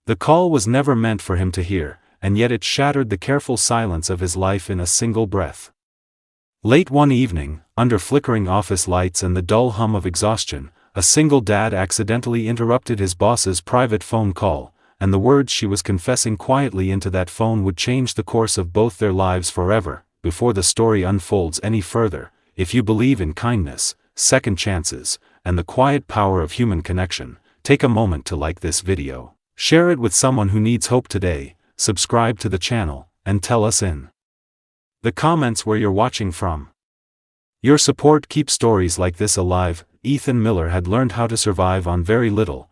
The call was never meant for him to hear, and yet it shattered the careful silence of his life in a single breath. Late one evening, under flickering office lights and the dull hum of exhaustion, a single dad accidentally interrupted his boss's private phone call, and the words she was confessing quietly into that phone would change the course of both their lives forever. Before the story unfolds any further, if you believe in kindness, second chances, and the quiet power of human connection, take a moment to like this video, share it with someone who needs hope today, subscribe to the channel, and tell us in the comments where you're watching from. Your support keeps stories like this alive. Ethan Miller had learned how to survive on very little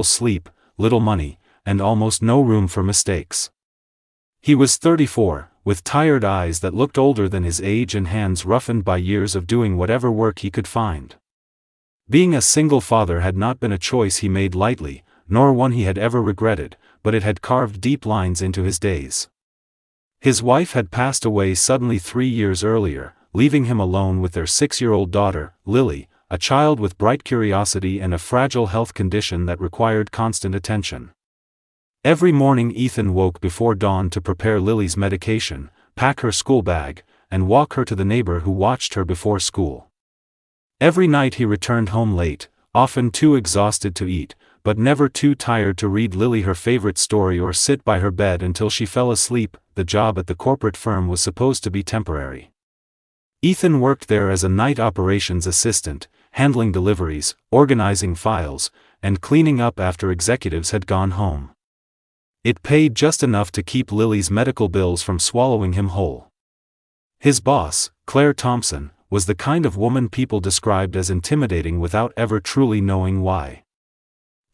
sleep, little money, and almost no room for mistakes. He was 34, with tired eyes that looked older than his age and hands roughened by years of doing whatever work he could find. Being a single father had not been a choice he made lightly, nor one he had ever regretted, but it had carved deep lines into his days. His wife had passed away suddenly 3 years earlier, leaving him alone with their 6-year-old daughter, Lily, a child with bright curiosity and a fragile health condition that required constant attention. Every morning Ethan woke before dawn to prepare Lily's medication, pack her school bag, and walk her to the neighbor who watched her before school. Every night he returned home late, often too exhausted to eat, but never too tired to read Lily her favorite story or sit by her bed until she fell asleep. The job at the corporate firm was supposed to be temporary. Ethan worked there as a night operations assistant, handling deliveries, organizing files, and cleaning up after executives had gone home. It paid just enough to keep Lily's medical bills from swallowing him whole. His boss, Claire Thompson, was the kind of woman people described as intimidating without ever truly knowing why.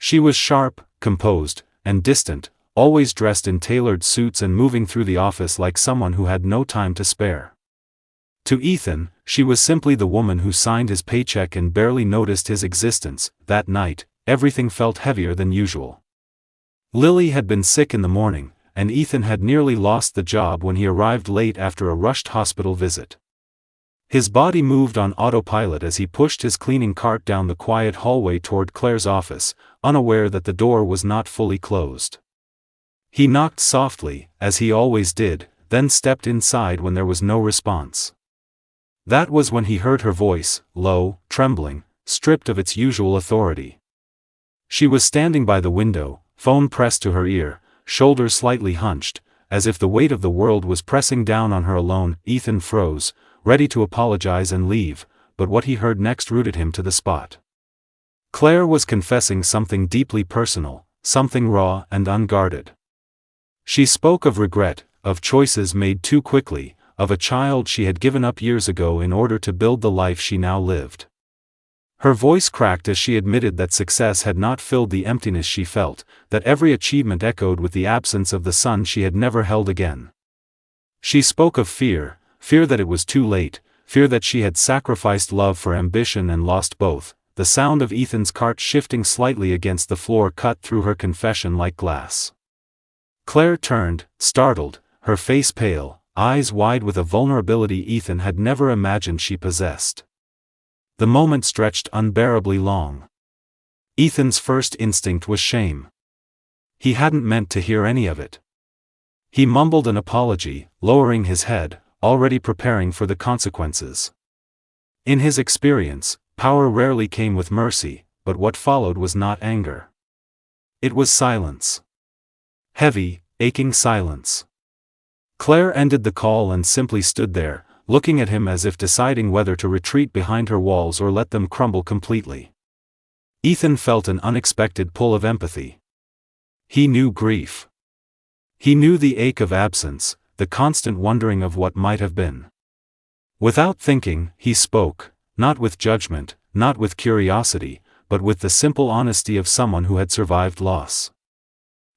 She was sharp, composed, and distant, always dressed in tailored suits and moving through the office like someone who had no time to spare. To Ethan, she was simply the woman who signed his paycheck and barely noticed his existence. That night, everything felt heavier than usual. Lily had been sick in the morning, and Ethan had nearly lost the job when he arrived late after a rushed hospital visit. His body moved on autopilot as he pushed his cleaning cart down the quiet hallway toward Claire's office, unaware that the door was not fully closed. He knocked softly, as he always did, then stepped inside when there was no response. That was when he heard her voice, low, trembling, stripped of its usual authority. She was standing by the window, phone pressed to her ear, shoulders slightly hunched, as if the weight of the world was pressing down on her alone. Ethan froze, ready to apologize and leave, but what he heard next rooted him to the spot. Claire was confessing something deeply personal, something raw and unguarded. She spoke of regret, of choices made too quickly, of a child she had given up years ago in order to build the life she now lived. Her voice cracked as she admitted that success had not filled the emptiness she felt, that every achievement echoed with the absence of the son she had never held again. She spoke of fear that it was too late, fear that she had sacrificed love for ambition and lost both. The sound of Ethan's cart shifting slightly against the floor cut through her confession like glass. Claire turned, startled, her face pale, eyes wide with a vulnerability Ethan had never imagined she possessed. The moment stretched unbearably long. Ethan's first instinct was shame. He hadn't meant to hear any of it. He mumbled an apology, lowering his head, already preparing for the consequences. In his experience, power rarely came with mercy, but what followed was not anger. It was silence. Heavy, aching silence. Claire ended the call and simply stood there, looking at him as if deciding whether to retreat behind her walls or let them crumble completely. Ethan felt an unexpected pull of empathy. He knew grief. He knew the ache of absence, the constant wondering of what might have been. Without thinking, he spoke, not with judgment, not with curiosity, but with the simple honesty of someone who had survived loss.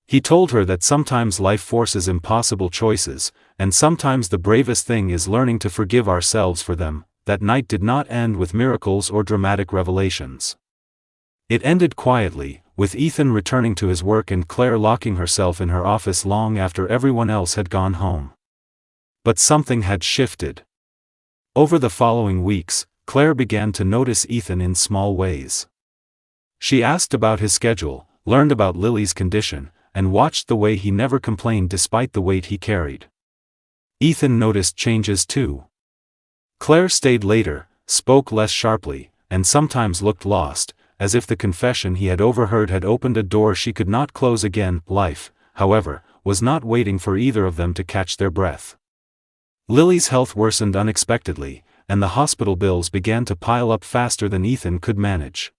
He told her that sometimes life forces impossible choices, and sometimes the bravest thing is learning to forgive ourselves for them. That night did not end with miracles or dramatic revelations. It ended quietly, with Ethan returning to his work and Claire locking herself in her office long after everyone else had gone home. But something had shifted. Over the following weeks, Claire began to notice Ethan in small ways. She asked about his schedule, learned about Lily's condition, and watched the way he never complained despite the weight he carried. Ethan noticed changes too. Claire stayed later, spoke less sharply, and sometimes looked lost, as if the confession he had overheard had opened a door she could not close again. Life, however, was not waiting for either of them to catch their breath. Lily's health worsened unexpectedly, and the hospital bills began to pile up faster than Ethan could manage.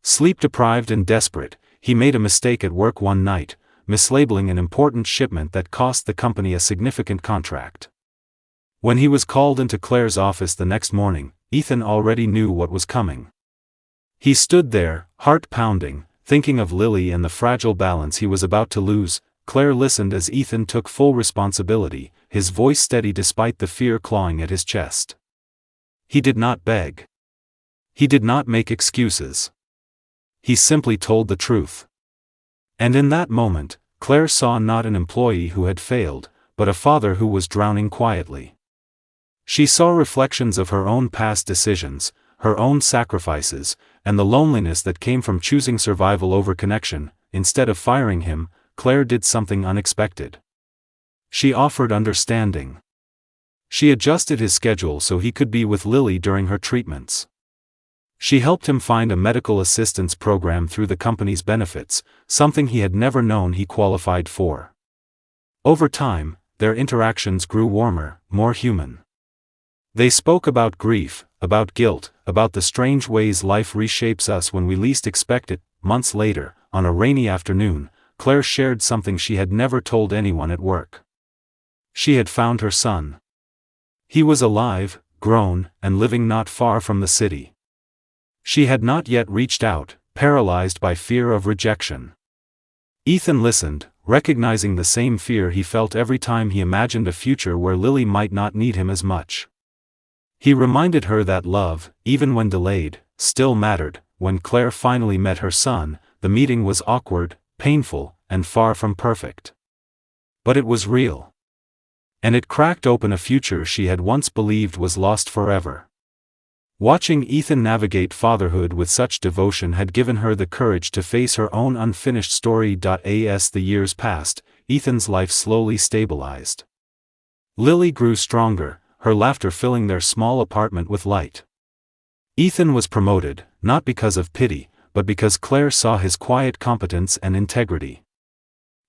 Sleep-deprived and desperate, he made a mistake at work one night, mislabeling an important shipment that cost the company a significant contract. When he was called into Claire's office the next morning, Ethan already knew what was coming. He stood there, heart pounding, thinking of Lily and the fragile balance he was about to lose. Claire listened as Ethan took full responsibility, his voice steady despite the fear clawing at his chest. He did not beg. He did not make excuses. He simply told the truth. And in that moment, Claire saw not an employee who had failed, but a father who was drowning quietly. She saw reflections of her own past decisions, her own sacrifices, and the loneliness that came from choosing survival over connection. Instead of firing him, Claire did something unexpected. She offered understanding. She adjusted his schedule so he could be with Lily during her treatments. She helped him find a medical assistance program through the company's benefits, something he had never known he qualified for. Over time, their interactions grew warmer, more human. They spoke about grief, about guilt, about the strange ways life reshapes us when we least expect it. Months later, on a rainy afternoon, Claire shared something she had never told anyone at work. She had found her son. He was alive, grown, and living not far from the city. She had not yet reached out, paralyzed by fear of rejection. Ethan listened, recognizing the same fear he felt every time he imagined a future where Lily might not need him as much. He reminded her that love, even when delayed, still mattered. When Claire finally met her son, the meeting was awkward, painful, and far from perfect. But it was real. And it cracked open a future she had once believed was lost forever. Watching Ethan navigate fatherhood with such devotion had given her the courage to face her own unfinished story. As the years passed, Ethan's life slowly stabilized. Lily grew stronger, her laughter filling their small apartment with light. Ethan was promoted, not because of pity, but because Claire saw his quiet competence and integrity.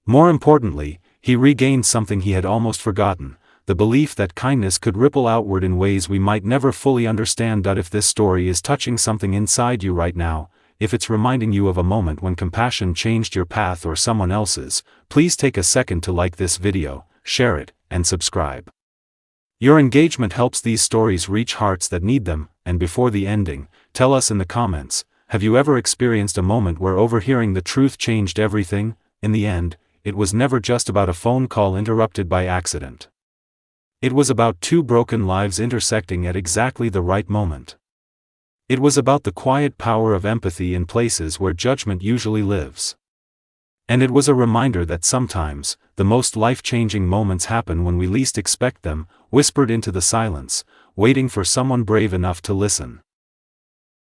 More importantly, he regained something he had almost forgotten: the belief that kindness could ripple outward in ways we might never fully understand. If this story is touching something inside you right now, if it's reminding you of a moment when compassion changed your path or someone else's, please take a second to like this video, share it, and subscribe. Your engagement helps these stories reach hearts that need them. And before the ending, tell us in the comments, have you ever experienced a moment where overhearing the truth changed everything? In the end, it was never just about a phone call interrupted by accident. It was about two broken lives intersecting at exactly the right moment. It was about the quiet power of empathy in places where judgment usually lives. And it was a reminder that sometimes, the most life-changing moments happen when we least expect them, whispered into the silence, waiting for someone brave enough to listen.